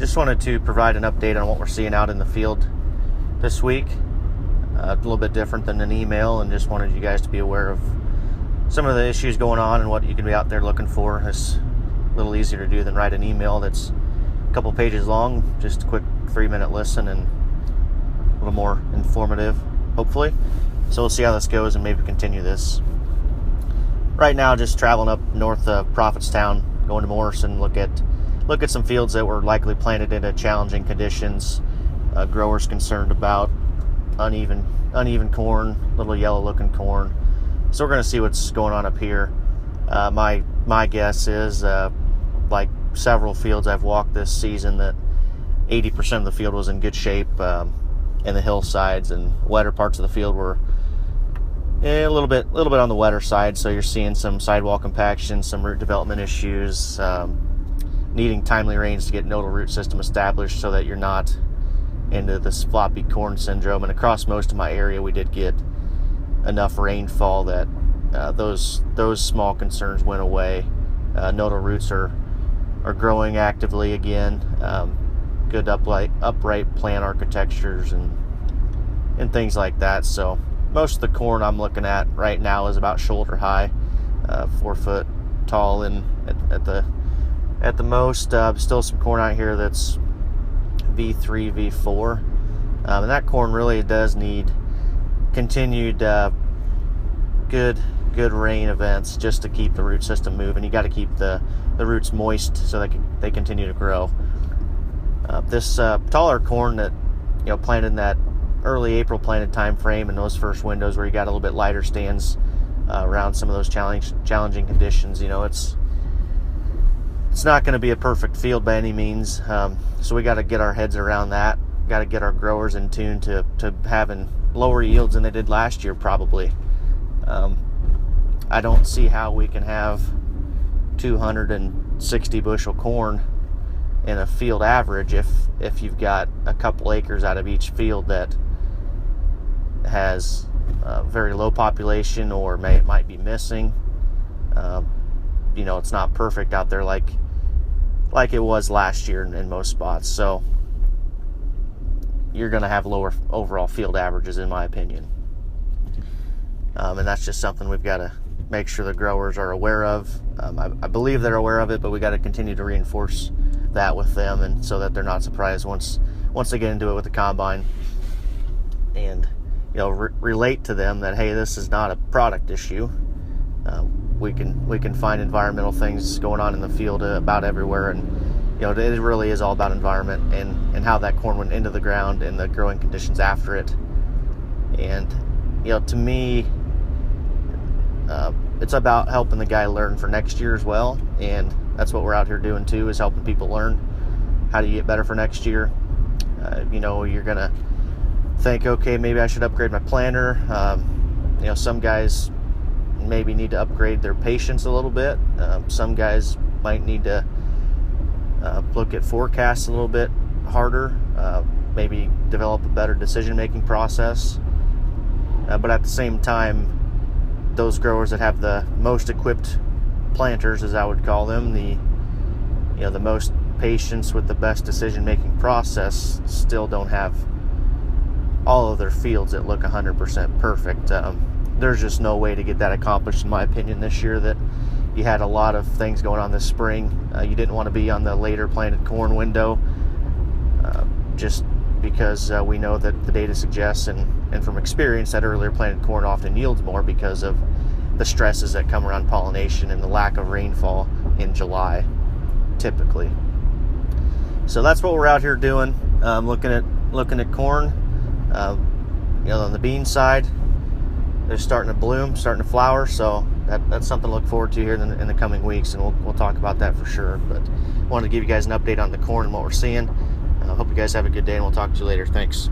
Just wanted to provide an update on what we're seeing out in the field this week. A little bit different than an email, and just wanted you guys to be aware of some of the issues going on and what you can be out there looking for. It's a little easier to do than write an email that's a couple pages long. Just a quick 3-minute listen and a little more informative, hopefully. So we'll see how this goes and maybe continue this. Right now, just traveling up north of Prophetstown, going to Morrison, look at some fields that were likely planted into challenging conditions. Growers concerned about uneven corn, little yellow looking corn. So we're going to see what's going on up here. My guess is, like several fields I've walked this season, that 80% of the field was in good shape, in the hillsides, and wetter parts of the field were a little bit on the wetter side. So you're seeing some sidewall compaction, some root development issues, needing timely rains to get nodal root system established so that you're not into this floppy corn syndrome. And across most of my area, we did get enough rainfall that those small concerns went away. Nodal roots are growing actively again. Good upright plant architectures and things like that. So most of the corn I'm looking at right now is about shoulder high, 4 foot tall, and at the most. Still some corn out here that's V3, V4, and that corn really does need continued good rain events just to keep the root system moving. You got to keep the roots moist so they continue to grow. This taller corn that planted in that early April planted time frame, and those first windows where you got a little bit lighter stands around some of those challenging conditions, it's not going to be a perfect field by any means. So we got to get our heads around that. Got to get our growers in tune to having lower yields than they did last year, probably. I don't see how we can have 260 bushel corn in a field average if you've got a couple acres out of each field that has very low population or might be missing. It's not perfect out there like it was last year in most spots. So you're going to have lower overall field averages, in my opinion. And that's just something we've got to make sure the growers are aware of. I believe they're aware of it, but we got to continue to reinforce that with them, and so that they're not surprised once they get into it with the combine, and relate to them that, hey, this is not a product issue. We can find environmental things going on in the field about everywhere, and it really is all about environment and how that corn went into the ground and the growing conditions after it. And to me, it's about helping the guy learn for next year as well, and that's what we're out here doing too, is helping people learn how to get better for next year. You're gonna think, okay, maybe I should upgrade my planter. Some guys maybe need to upgrade their patience a little bit. Some guys might need to look at forecasts a little bit harder, maybe develop a better decision-making process. But at the same time, those growers that have the most equipped planters, as I would call them, the most patience with the best decision-making process, still don't have all of their fields that look 100% perfect. There's just no way to get that accomplished, in my opinion, this year. That you had a lot of things going on this spring. You didn't want to be on the later planted corn window, just because we know that the data suggests, and from experience, that earlier planted corn often yields more because of the stresses that come around pollination and the lack of rainfall in July, typically. So that's what we're out here doing. Looking at corn. On the bean side, they're starting to bloom, starting to flower, so that's something to look forward to here in the coming weeks, and we'll talk about that for sure. But I wanted to give you guys an update on the corn and what we're seeing. I hope you guys have a good day, and we'll talk to you later. Thanks.